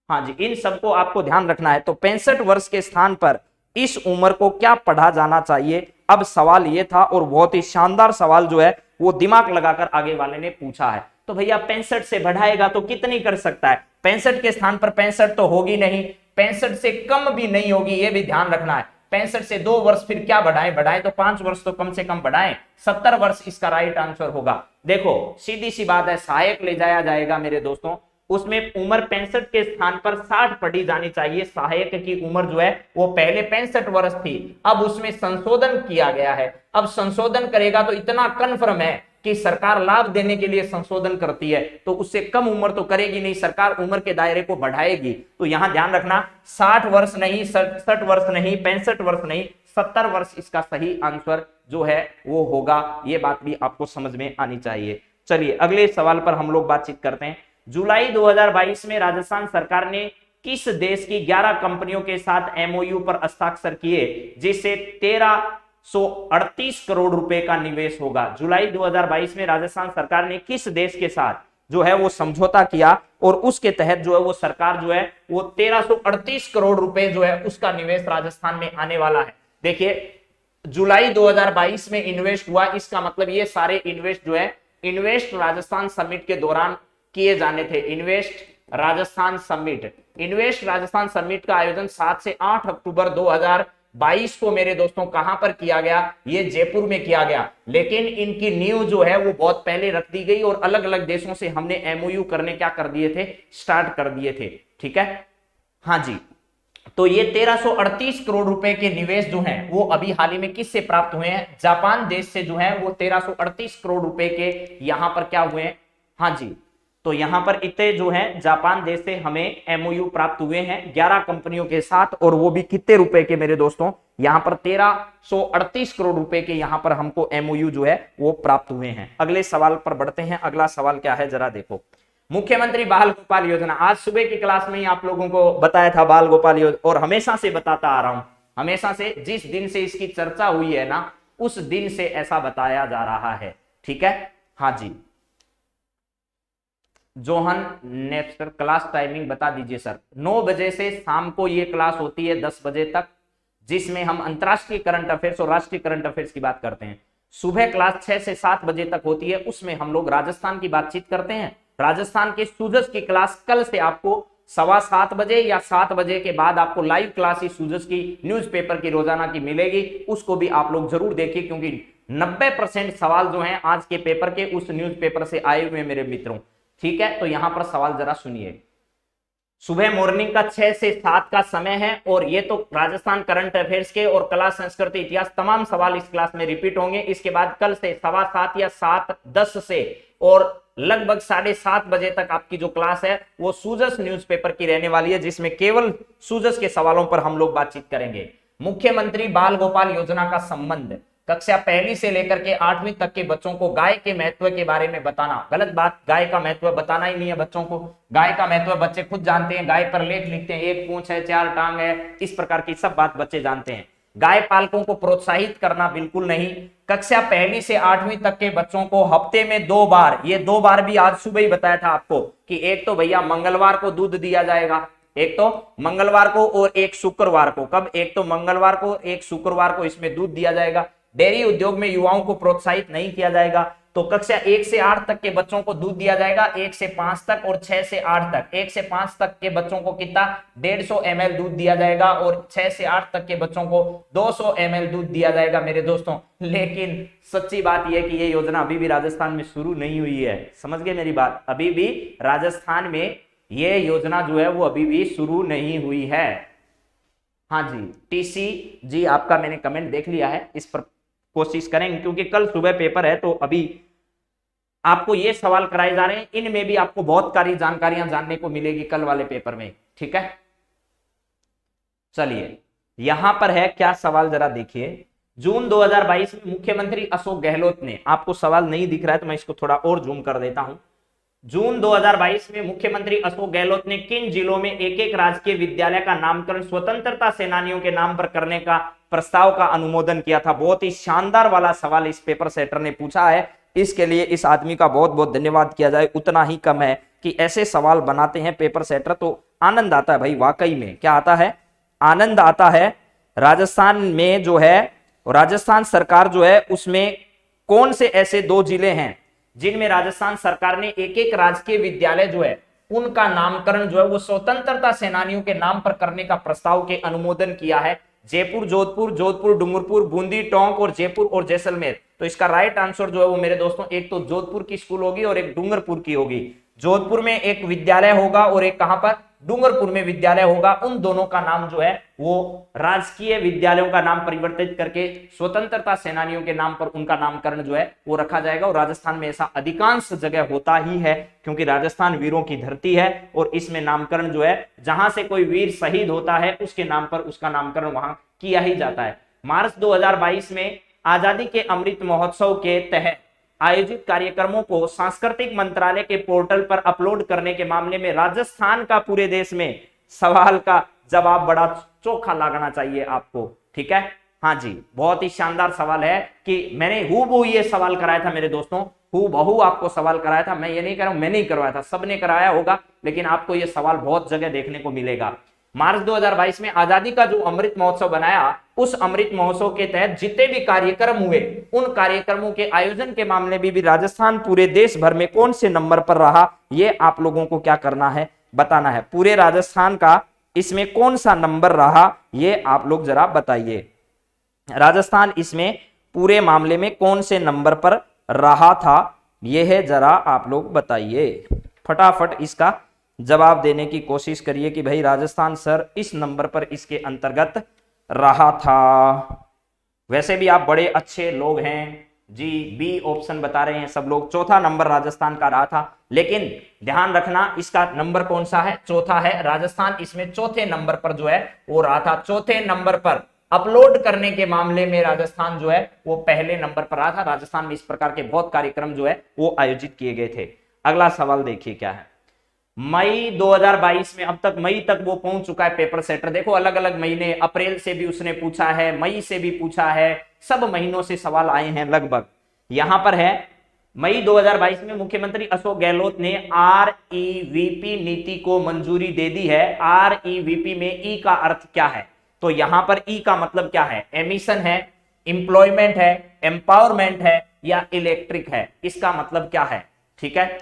हाँ जी, इन सबको आपको ध्यान रखना है। तो 65 वर्ष के स्थान पर इस उम्र को क्या पढ़ा जाना चाहिए? अब सवाल ये था, और बहुत ही शानदार सवाल जो है वो दिमाग लगाकर आगे वाले ने पूछा है। तो भैया 65 से बढ़ाएगा तो कितनी कर सकता है? 65 के स्थान पर 65 तो होगी नहीं, 65 से कम भी नहीं होगी, ये भी ध्यान रखना है। 65 से 2 वर्ष फिर क्या बढ़ाएं? बढ़ाएं तो 5 वर्ष तो कम से कम बढ़ाएं। 70 वर्ष इसका राइट आंसर होगा। देखो सीधी सी बात है, सहायक ले जाया जाएगा मेरे दोस्तों, उसमें उम्र 65 के स्थान पर 60 पढ़ी जानी चाहिए। सहायक की उम्र जो है वो पहले 65 वर्ष थी, अब उसमें संशोधन किया गया है। अब संशोधन करेगा तो इतना कन्फर्म है कि सरकार लाभ देने के लिए संशोधन करती है, तो उससे कम उम्र तो करेगी नहीं, सरकार उम्र के दायरे को बढ़ाएगी। तो यहां ध्यान रखना, 60 वर्ष नहीं, 67 वर्ष नहीं, 65 वर्ष नहीं, 70 वर्ष इसका सही आंसर जो है वो होगा। ये बात भी आपको समझ में आनी चाहिए। चलिए अगले सवाल पर हम लोग बातचीत करते हैं। जुलाई 2022 में राजस्थान सरकार ने किस देश की 11 कंपनियों के साथ एमओयू पर हस्ताक्षर किए जिससे 1338 करोड़ रुपए का निवेश होगा? जुलाई 2022 में राजस्थान सरकार ने किस देश के साथ जो है वो समझौता किया और उसके तहत जो है वो सरकार जो है वो 1338 करोड़ रुपए जो है उसका निवेश राजस्थान में आने वाला है। देखिए जुलाई 2022 में इन्वेस्ट हुआ, इसका मतलब ये सारे इन्वेस्ट जो है इन्वेस्ट राजस्थान समिट के दौरान किए जाने थे। Invest Rajasthan summit, invest Rajasthan summit का आयोजन 7 से 8 अक्टूबर 2022 को मेरे दोस्तों कहां पर किया गया? ये जयपुर में किया गया। लेकिन इनकी नींव जो है वो बहुत पहले रख दी गई और अलग अलग देशों से हमने एमओयू करने क्या कर दिए थे? स्टार्ट कर दिए थे। ठीक है, हाँ जी। तो ये 1338 करोड़ रुपए के निवेश जो हैं वो अभी हाल ही में किससे प्राप्त हुए हैं? जापान देश से जो है वो 1338 करोड़ रुपए के यहां पर क्या हुए हैं? हाँ जी, तो यहां पर इतने जो है जापान देश से हमें एमओयू प्राप्त हुए हैं 11 कंपनियों के साथ, और वो भी कितने रुपए के मेरे दोस्तों? यहां पर 1338 करोड़ रुपए के यहां पर हमको एमओयू जो है वो प्राप्त हुए हैं। अगले सवाल पर बढ़ते हैं। अगला सवाल क्या है जरा देखो। मुख्यमंत्री बाल गोपाल योजना, आज सुबह की क्लास में ही आप लोगों को बताया था बाल गोपाल योजना, और हमेशा से बताता आ रहा हूं, हमेशा से, जिस दिन से इसकी चर्चा हुई है ना उस दिन से ऐसा बताया जा रहा है। ठीक है, हाँ जी। जोहन नेप्सर, क्लास टाइमिंग बता दीजिए सर। 9 बजे से शाम को ये क्लास होती है 10 बजे तक, जिसमें हम अंतरराष्ट्रीय करंट अफेयर्स और राष्ट्रीय करंट अफेयर्स की बात करते हैं। सुबह क्लास 6 से 7 बजे तक होती है, उसमें हम लोग राजस्थान की बातचीत करते हैं। राजस्थान के सूजस की क्लास कल से आपको 7:15 बजे या 7 बजे के बाद आपको लाइव क्लास ही सूजस की न्यूज़पेपर की रोजाना की मिलेगी, उसको भी आप लोग जरूर देखिए, क्योंकि 90% सवाल जो हैं आज के पेपर के उस न्यूज़पेपर से आए हुए मेरे मित्रों। ठीक है, तो यहां पर सवाल जरा सुनिए। सुबह मॉर्निंग का 6 से 7 का समय है, और ये तो राजस्थान करंट अफेयर्स के और कला संस्कृति इतिहास तमाम सवाल इस क्लास में रिपीट होंगे। इसके बाद कल से 7:15 या 7:10 से और लगभग 7:30 बजे तक आपकी जो क्लास है वो सूजस न्यूज़पेपर की रहने वाली है, जिसमें केवल सूजस के सवालों पर हम लोग बातचीत करेंगे। मुख्यमंत्री बाल गोपाल योजना का संबंध कक्षा 1 से लेकर के 8वीं तक के बच्चों को गाय के महत्व के बारे में बताना। गलत बात, गाय का महत्व बताना ही नहीं है बच्चों को। गाय का महत्व बच्चे खुद जानते हैं, गाय पर लेख लिखते हैं, 1 पूंछ है 4 टांग है, इस प्रकार की सब बात बच्चे जानते हैं। गाय पालकों को प्रोत्साहित करना बिल्कुल नहीं। कक्षा 1 से 8वीं तक के बच्चों को हफ्ते में 2 बार, ये 2 बार भी आज सुबह ही बताया था आपको कि एक तो भैया मंगलवार को दूध दिया जाएगा, एक तो मंगलवार को और एक शुक्रवार को। कब? एक तो मंगलवार को, एक शुक्रवार को इसमें दूध दिया जाएगा। डेयरी उद्योग में युवाओं को प्रोत्साहित नहीं किया जाएगा, तो कक्षा 1 से 8 तक के बच्चों को दूध दिया जाएगा 1 से 5 तक, और 6 से 8 तक 1 से 5 तक के बच्चों को कितना 150 ml दूध दिया जाएगा, और 6 से 8 तक के बच्चों को 200 ml दूध दिया जाएगा मेरे दोस्तों। लेकिन सच्ची बात यह है कि ये योजना अभी भी राजस्थान में शुरू नहीं हुई है। समझ गए मेरी बात? अभी भी राजस्थान में ये योजना जो है वो अभी भी शुरू नहीं हुई है। हाँ जी, टीसी जी आपका मैंने कमेंट देख लिया है, इस पर कोशिश करेंगे, क्योंकि कल सुबह पेपर है तो अभी आपको ये सवाल कराए जा रहे हैं, इनमें भी आपको बहुत सारी जानकारियां जानने को मिलेगी कल वाले पेपर में। ठीक है, चलिए यहां पर है क्या सवाल जरा देखिए। जून 2022 में मुख्यमंत्री अशोक गहलोत ने, आपको सवाल नहीं दिख रहा है तो मैं इसको थोड़ा और जूम कर देता हूं। जून 2022 में मुख्यमंत्री अशोक गहलोत ने किन जिलों में एक एक राजकीय विद्यालय का नामकरण स्वतंत्रता सेनानियों के नाम पर करने का प्रस्ताव का अनुमोदन किया था। बहुत ही शानदार वाला सवाल इस पेपर सेटर ने पूछा है, इसके लिए इस आदमी का बहुत बहुत धन्यवाद किया जाए, उतना ही कम है कि ऐसे सवाल बनाते हैं पेपर सेटर, तो आनंद आता है भाई, वाकई में क्या आता है, आनंद आता है। राजस्थान में जो है, राजस्थान सरकार जो है उसमें कौन से ऐसे 2 जिले हैं जिनमें राजस्थान सरकार ने एक एक राजकीय विद्यालय जो है उनका नामकरण जो है वो स्वतंत्रता सेनानियों के नाम पर करने का प्रस्ताव के अनुमोदन किया है। जयपुर, जोधपुर, जोधपुर डूंगरपुर, बूंदी, टोंक और जयपुर और जैसलमेर। तो इसका राइट आंसर जो है वो मेरे दोस्तों एक तो जोधपुर की स्कूल होगी और एक डूंगरपुर की होगी। जोधपुर में एक विद्यालय होगा और एक कहां पर, डूंगरपुर में विद्यालय होगा। उन दोनों का नाम जो है वो राजकीय विद्यालयों का नाम परिवर्तित करके स्वतंत्रता सेनानियों के नाम पर उनका नामकरण जो है वो रखा जाएगा। और राजस्थान में ऐसा अधिकांश जगह होता ही है क्योंकि राजस्थान वीरों की धरती है और इसमें नामकरण जो है जहां से कोई वीर शहीद होता है उसके नाम पर उसका नामकरण वहां किया ही जाता है। मार्च 2022 में आजादी के अमृत महोत्सव के तहत आयोजित कार्यक्रमों को सांस्कृतिक मंत्रालय के पोर्टल पर अपलोड करने के मामले में राजस्थान का पूरे देश में सवाल का जवाब बड़ा चोखा लगना चाहिए आपको, ठीक है। हाँ जी, बहुत ही शानदार सवाल है कि मैंने हूबहू ये सवाल कराया था मेरे दोस्तों, हूबहू आपको सवाल कराया था। मैं ये नहीं कह रहा हूं मैंने ही करवाया था, सबने कराया होगा, लेकिन आपको ये सवाल बहुत जगह देखने को मिलेगा। मार्च 2022 में आजादी का जो अमृत महोत्सव बनाया, उस अमृत महोत्सव के तहत जितने भी कार्यक्रम हुए उन कार्यक्रमों के आयोजन के मामले में भी राजस्थान पूरे देश भर में कौन से नंबर पर रहा, ये आप लोगों को क्या करना है, बताना है। पूरे राजस्थान का इसमें कौन सा नंबर रहा ये आप लोग जरा बताइए। राजस्थान इसमें पूरे मामले में कौन से नंबर पर रहा था, यह है जरा आप लोग बताइए। फटाफट इसका जवाब देने की कोशिश करिए कि भाई राजस्थान सर इस नंबर पर इसके अंतर्गत रहा था। वैसे भी आप बड़े अच्छे लोग हैं जी, बी ऑप्शन बता रहे हैं सब लोग। चौथा नंबर राजस्थान का रहा था, लेकिन ध्यान रखना इसका नंबर कौन सा है, चौथा है। राजस्थान इसमें चौथे नंबर पर जो है वो रहा था। चौथे नंबर पर अपलोड करने के मामले में राजस्थान जो है वो पहले नंबर पर रहा था। राजस्थान में इस प्रकार के बहुत कार्यक्रम जो है वो आयोजित किए गए थे। अगला सवाल देखिए क्या है। मई 2022 में, अब तक मई तक वो पहुंच चुका है पेपर सेटर। देखो अलग अलग महीने, अप्रैल से भी उसने पूछा है, मई से भी पूछा है, सब महीनों से सवाल आए हैं लगभग। यहां पर है मई 2022 में मुख्यमंत्री अशोक गहलोत ने REVP नीति को मंजूरी दे दी है। REVP में ई का अर्थ क्या है, तो यहां पर ई का मतलब क्या है, एमिशन है, इंप्लॉयमेंट है, एम्पावरमेंट है या इलेक्ट्रिक है, इसका मतलब क्या है, ठीक है।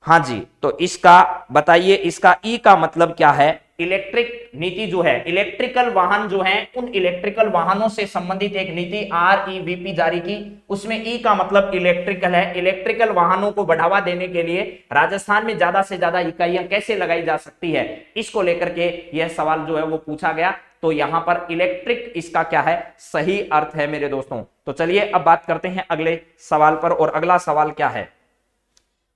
हाँ जी, तो इसका बताइए, इसका ई का मतलब क्या है। इलेक्ट्रिक नीति जो है, इलेक्ट्रिकल वाहन जो है, उन इलेक्ट्रिकल वाहनों से संबंधित एक नीति REVP जारी की, उसमें ई का मतलब इलेक्ट्रिकल है। इलेक्ट्रिकल वाहनों को बढ़ावा देने के लिए राजस्थान में ज्यादा से ज्यादा इकाइयां कैसे लगाई जा सकती है, इसको लेकर के यह सवाल जो है वो पूछा गया। तो यहां पर इलेक्ट्रिक इसका क्या है, सही अर्थ है मेरे दोस्तों। तो चलिए अब बात करते हैं अगले सवाल पर, और अगला सवाल क्या है।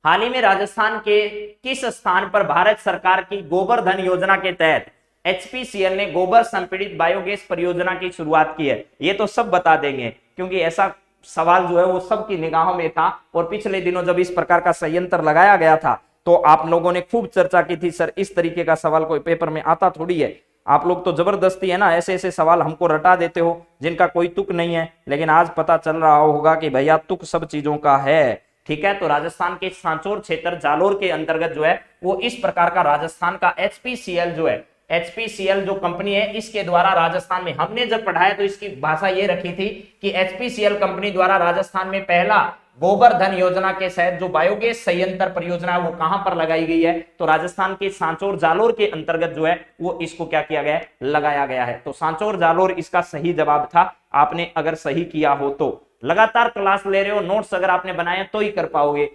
हाल ही में राजस्थान के किस स्थान पर भारत सरकार की गोबर धन योजना के तहत HPCL ने गोबर संपीड़ित बायोगैस परियोजना की शुरुआत की है। ये तो सब बता देंगे क्योंकि ऐसा सवाल जो है वो सबकी निगाहों में था, और पिछले दिनों जब इस प्रकार का संयंत्र लगाया गया था तो आप लोगों ने खूब चर्चा की थी, सर इस तरीके का सवाल कोई पेपर में आता थोड़ी है। आप लोग तो जबरदस्ती है ना, ऐसे ऐसे सवाल हमको रटा देते हो जिनका कोई तुक नहीं है, लेकिन आज पता चल रहा होगा कि भैया तुक सब चीजों का है, ठीक है। तो राजस्थान के सांचौर क्षेत्र जालोर के अंतर्गत जो है वो इस प्रकार का राजस्थान का HPCL जो है, HPCL जो कंपनी है, इसके द्वारा राजस्थान में, हमने जब पढ़ाया तो इसकी भाषा ये रखी थी कि HPCL कंपनी द्वारा राजस्थान में पहला गोबर धन योजना के तहत जो बायोगैस संयंत्र परियोजना है वो कहां पर लगाई गई है, तो राजस्थान के सांचौर जालोर के अंतर्गत जो है वो इसको क्या किया गया है, लगाया गया है। तो सांचौर जालोर इसका सही जवाब था। आपने अगर सही किया हो तो, लगातार क्लास ले रहे हो, नोट्स अगर आपने बनाए तो ही कर पाओगे।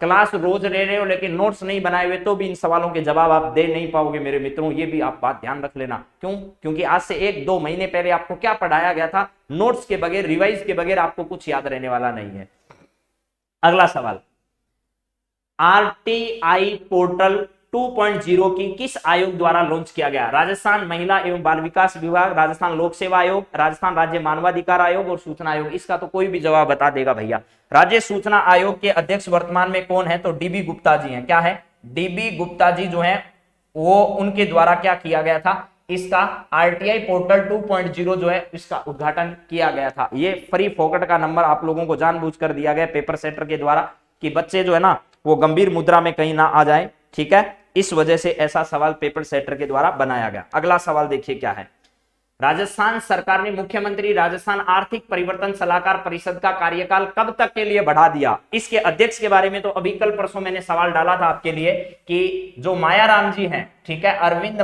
क्लास रोज ले रहे हो लेकिन नोट्स नहीं बनाए हुए तो भी इन सवालों के जवाब आप दे नहीं पाओगे मेरे मित्रों, ये भी आप बात ध्यान रख लेना। क्यों? क्योंकि आज से 1-2 महीने पहले आपको क्या पढ़ाया गया था, नोट्स के बगैर, रिवाइज के बगैर आपको कुछ याद रहने वाला नहीं है। अगला सवाल, RTI पोर्टल 2.0 की किस आयोग द्वारा लॉन्च किया गया? राजस्थान महिला एवं बाल विकास विभाग, राजस्थान लोक सेवा आयोग, राजस्थान राज्य मानवाधिकार आयोग और सूचना आयोग। इसका तो कोई भी जवाब बता देगा भैया। राज्य सूचना आयोग के अध्यक्ष वर्तमान में कौन है? तो डीबी गुप्ता जी हैं। क्या है? डीबी गुप्ता जी जो है वो उनके द्वारा क्या किया गया था? इसका आरटीआई पोर्टल 2.0 जो है इसका उद्घाटन किया गया था। ये फ्री फोकट का नंबर आप लोगों को जानबूझकर दिया गया पेपर सेटर के द्वारा कि बच्चे जो है ना वो गंभीर मुद्रा में कहीं ना आ जाए, ठीक है, इस वजह से ऐसा सवाल पेपर सेटर के द्वारा बनाया गया। अगला सवाल देखिए क्या है। राजस्थान सरकार ने मुख्यमंत्री राजस्थान आर्थिक परिवर्तन सलाहकार परिषद का कार्यकाल कब तक के लिए बढ़ा दिया? इसके अध्यक्ष के बारे में तो अभी कल परसों मैंने सवाल डाला था आपके लिए कि जो मायाराम जी हैं, ठीक है, अरविंद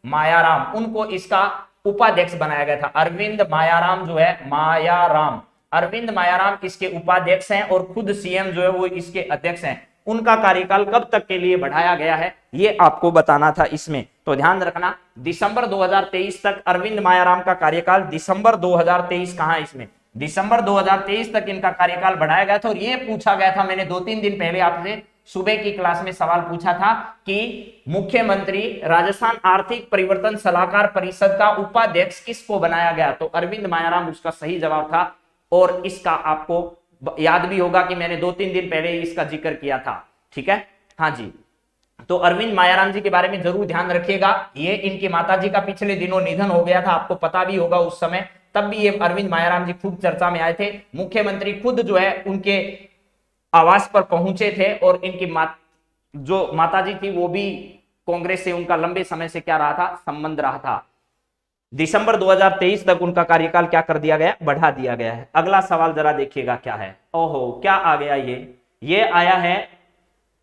मायाराम, उनको इसका उपाध्यक्ष बनाया गया था। अरविंद मायाराम जो है, अरविंद मायाराम इसके उपाध्यक्ष हैं और खुद सीएम जो है वो इसके अध्यक्ष हैं। उनका कार्यकाल कब तक के लिए बढ़ाया गया है ये आपको बताना था इसमें, तो ध्यान रखना। दिसंबर 2023 तक अरविंद मायाराम का कार्यकाल, दिसंबर 2023 कहां है इसमें, दिसंबर 2023 तक इनका कार्यकाल बढ़ाया गया था। और ये पूछा गया था, मैंने 2-3 दिन पहले आपसे सुबह की क्लास में सवाल पूछा था कि मुख्यमंत्री राजस्थान आर्थिक परिवर्तन सलाहकार परिषद का उपाध्यक्ष किसको बनाया गया? तो अरविंद मायाराम उसका सही जवाब था। और इसका आपको याद भी होगा कि मैंने 2-3 दिन पहले इसका जिक्र किया था, ठीक है। हाँ जी, तो अरविंद मायाराम जी के बारे में जरूर ध्यान रखिएगा। ये इनकी माताजी का पिछले दिनों निधन हो गया था, आपको पता भी होगा उस समय, तब भी ये अरविंद मायाराम जी खूब चर्चा में आए थे। मुख्यमंत्री खुद जो है उनके आवास पर पहुंचे थे और इनकी जो माताजी थी वो भी कांग्रेस से उनका लंबे समय से क्या रहा था, संबंध रहा था। दिसंबर 2023 तक उनका कार्यकाल क्या कर दिया गया, बढ़ा दिया गया है। अगला सवाल जरा देखिएगा क्या है। ओहो, क्या आ गया ये आया है,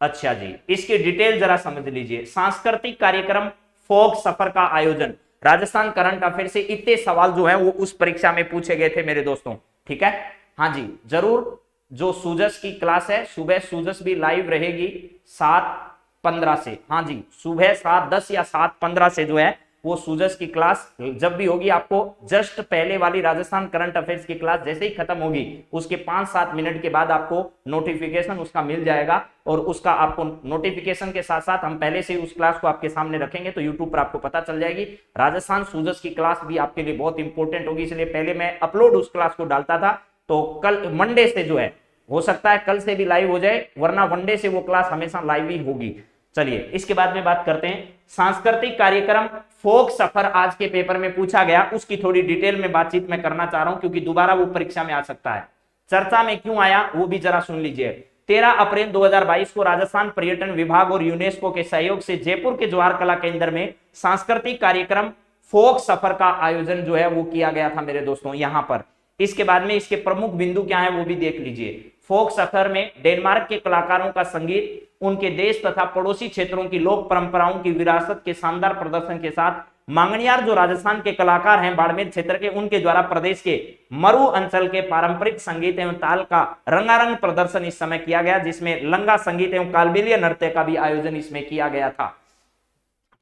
अच्छा जी, इसकी डिटेल जरा समझ लीजिए। सांस्कृतिक कार्यक्रम फोक सफर का आयोजन, राजस्थान करंट अफेयर से इतने सवाल जो है वो उस परीक्षा में पूछे गए थे मेरे दोस्तों, ठीक है। हाँ जी, जरूर जो सूजस की क्लास है, सुबह सूजस भी लाइव रहेगी 7:15 से। हाँ जी, सुबह 7:10 या 7:15 से जो है वो सूजस की क्लास जब भी होगी, आपको जस्ट पहले वाली राजस्थान करंट अफेयर्स की क्लास जैसे ही खत्म होगी उसके 5-7 मिनट के बाद आपको नोटिफिकेशन उसका मिल जाएगा। और उसका आपको नोटिफिकेशन के साथ साथ हम पहले से उस क्लास को आपके सामने रखेंगे तो यूट्यूब पर आपको पता चल जाएगी। राजस्थान सूजस की क्लास भी आपके लिए बहुत इंपॉर्टेंट होगी, इसलिए पहले मैं अपलोड उस क्लास को डालता था। तो कल मंडे से जो है, हो सकता है कल से भी लाइव हो जाए, वरना वनडे से वो क्लास हमेशा लाइव ही होगी। चलिए इसके बाद में बात करते हैं। सांस्कृतिक कार्यक्रम फोक सफर आज के पेपर में पूछा गया, उसकी थोड़ी डिटेल में बातचीत मैं करना चाह रहा हूं क्योंकि दोबारा वो परीक्षा में आ सकता है। चर्चा में क्यों आया वो भी जरा सुन लीजिए। 13 अप्रैल 2022 को राजस्थान पर्यटन विभाग और यूनेस्को के सहयोग से जयपुर के जवाहर कला केंद्र में सांस्कृतिक कार्यक्रम फोक सफर का आयोजन जो है वो किया गया था मेरे दोस्तों यहां पर। इसके बाद में इसके प्रमुख बिंदु क्या है वो भी देख लीजिए। फोक सफर में डेनमार्क के कलाकारों का संगीत, उनके देश तथा पड़ोसी क्षेत्रों की लोक परंपराओं की विरासत के शानदार प्रदर्शन के साथ मांगणियार जो राजस्थान के कलाकार हैं बाड़मेर क्षेत्र के, उनके द्वारा प्रदेश के मरु अंचल के पारंपरिक संगीत एवं ताल का रंगारंग प्रदर्शन इस समय किया गया, जिसमें लंगा संगीत एवं कालबेलिया नृत्य का भी आयोजन इसमें किया गया था।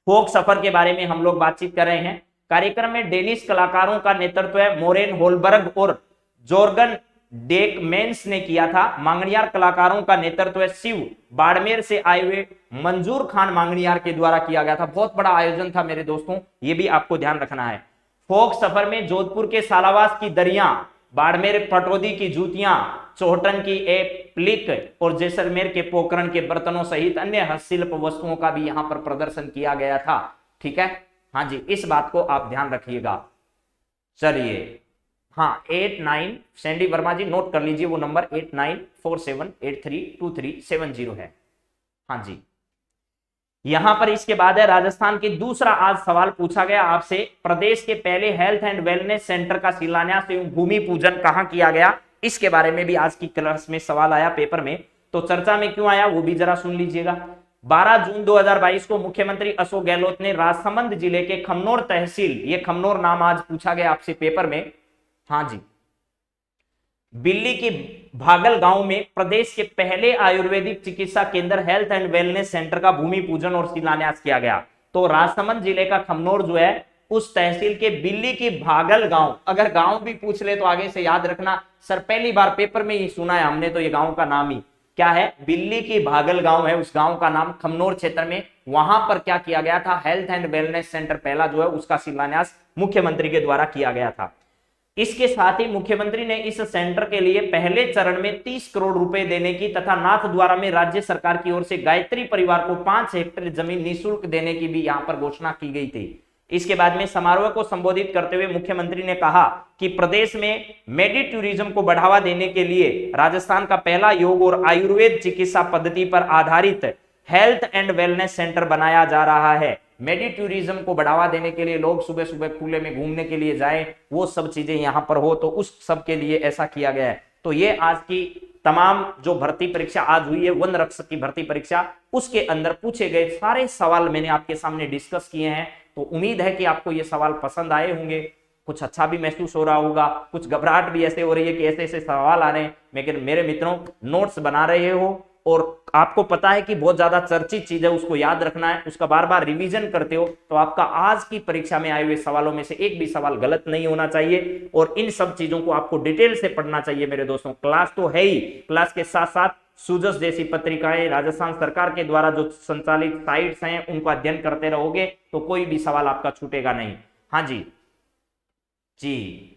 फोक सफर के बारे में हम लोग बातचीत कर रहे हैं। कार्यक्रम में डेनिश कलाकारों का नेतृत्व मोरेन होलबर्ग और जोर्गन डेकमेंस ने किया था। मांगणियार कलाकारों का नेतृत्व शिव बाड़मेर से आए हुए मंजूर खान मांगणियार के द्वारा किया गया था। बहुत बड़ा आयोजन था मेरे दोस्तों, ये भी आपको ध्यान रखना है। फोक सफर में जोधपुर के सालावास की दरियां, बाड़मेर पटौदी की जूतियां, चौहटन की एप्लिक और जैसलमेर के पोकरण के बर्तनों सहित अन्य हस्तशिल्प वस्तुओं का भी यहां पर प्रदर्शन किया गया था, ठीक है। हाँ जी, इस बात को आप ध्यान रखिएगा। चलिए हाँ, 89 सैंडी वर्मा जी नोट कर लीजिए, वो नंबर 8947832370 है। हाँ जी, यहां पर इसके बाद है राजस्थान की दूसरा आज सवाल पूछा गया आपसे, प्रदेश के पहले हेल्थ एंड वेलनेस सेंटर का शिलान्यास एवं भूमि पूजन कहां किया गया, इसके बारे में भी आज की क्लास में सवाल आया पेपर में। तो चर्चा में क्यों आया वो भी जरा सुन लीजिएगा। 12 जून 2022 को मुख्यमंत्री अशोक गहलोत ने राजसमंद जिले के खमनोर तहसील, ये खमनोर नाम आज पूछा गया आपसे पेपर में, हाँ जी, बिल्ली की भागल गांव में प्रदेश के पहले आयुर्वेदिक चिकित्सा केंद्र हेल्थ एंड वेलनेस सेंटर का भूमि पूजन और शिलान्यास किया गया। तो राजसमंद जिले का खमनोर जो है उस तहसील के बिल्ली की भागल गांव, अगर गांव भी पूछ ले तो आगे से याद रखना, सर पहली बार पेपर में ही सुना है हमने तो ये गांव का नाम ही, क्या है, बिल्ली की भागल गांव है, उस गांव का नाम खमनोर क्षेत्र में, वहां पर क्या किया गया था, हेल्थ एंड वेलनेस सेंटर पहला जो है उसका शिलान्यास मुख्यमंत्री के द्वारा किया गया था। इसके साथ ही मुख्यमंत्री ने इस सेंटर के लिए पहले चरण में 30 करोड़ रुपए देने की तथा नाथद्वारा में राज्य सरकार की ओर से गायत्री परिवार को 5 हेक्टेयर जमीन निःशुल्क देने की भी यहां पर घोषणा की गई थी। इसके बाद में समारोह को संबोधित करते हुए मुख्यमंत्री ने कहा कि प्रदेश में मेडी टूरिज्म को बढ़ावा देने के लिए राजस्थान का पहला योग और आयुर्वेद चिकित्सा पद्धति पर आधारित हेल्थ एंड वेलनेस सेंटर बनाया जा रहा है। मेडी टूरिज्म को बढ़ावा देने के लिए लोग सुबह सुबह खुले में घूमने के लिए जाएं, वो सब चीजें यहां पर हो, तो उस सब के लिए ऐसा किया गया है। तो ये आज की तमाम जो भर्ती परीक्षा आज हुई है, वन रक्षक की भर्ती परीक्षा, उसके अंदर पूछे गए सारे सवाल मैंने आपके सामने डिस्कस किए हैं। तो उम्मीद है कि आपको ये सवाल पसंद आए होंगे, कुछ अच्छा भी महसूस हो रहा होगा, कुछ घबराहट भी ऐसे हो रही है कि ऐसे ऐसे सवाल आ रहे हैं। लेकिन मेरे मित्रों, नोट्स बना रहे हो और आपको पता है कि बहुत ज्यादा चर्चित चीज है, उसको याद रखना है, उसका बार बार रिवीजन करते हो, तो आपका आज की परीक्षा में आए हुए सवालों में से एक भी सवाल गलत नहीं होना चाहिए। और इन सब चीजों को आपको डिटेल से पढ़ना चाहिए मेरे दोस्तों। क्लास तो है ही, क्लास के साथ साथ सुजस जैसी पत्रिकाएं, राजस्थान सरकार के द्वारा जो संचालित साइट्स हैं, उनको अध्ययन करते रहोगे तो कोई भी सवाल आपका छूटेगा नहीं। हाँ जी जी,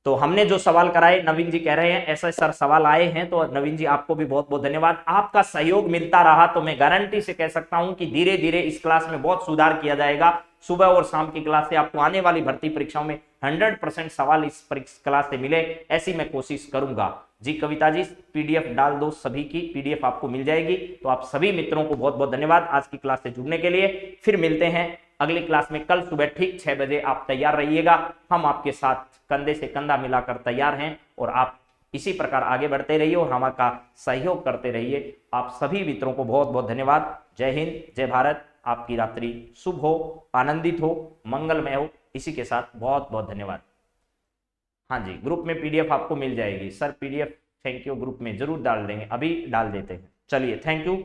तो हमने जो सवाल कराए, नवीन जी कह रहे हैं ऐसे सर सवाल आए हैं, तो नवीन जी आपको भी बहुत बहुत धन्यवाद। आपका सहयोग मिलता रहा तो मैं गारंटी से कह सकता हूं कि धीरे धीरे इस क्लास में बहुत सुधार किया जाएगा। सुबह और शाम की क्लास से आपको आने वाली भर्ती परीक्षाओं में 100% सवाल इस क्लास से मिले, ऐसी मैं कोशिश करूंगा। जी कविता जी, पीडीएफ डाल दो, सभी की पीडीएफ आपको मिल जाएगी। तो आप सभी मित्रों को बहुत बहुत धन्यवाद आज की क्लास से जुड़ने के लिए। फिर मिलते हैं अगली क्लास में कल सुबह ठीक 6 बजे। आप तैयार रहिएगा, हम आपके साथ कंधे से कंधा मिलाकर तैयार हैं, और आप इसी प्रकार आगे बढ़ते रहिए और हमारा सहयोग करते रहिए। आप सभी मित्रों को बहुत बहुत धन्यवाद। जय हिंद, जय भारत। आपकी रात्रि शुभ हो, आनंदित हो, मंगलमय हो। इसी के साथ बहुत बहुत धन्यवाद। हाँ जी, ग्रुप में पीडीएफ आपको मिल जाएगी। Sir PDF thank you, group में जरूर डाल देंगे, अभी डाल देते हैं। चलिए, थैंक यू।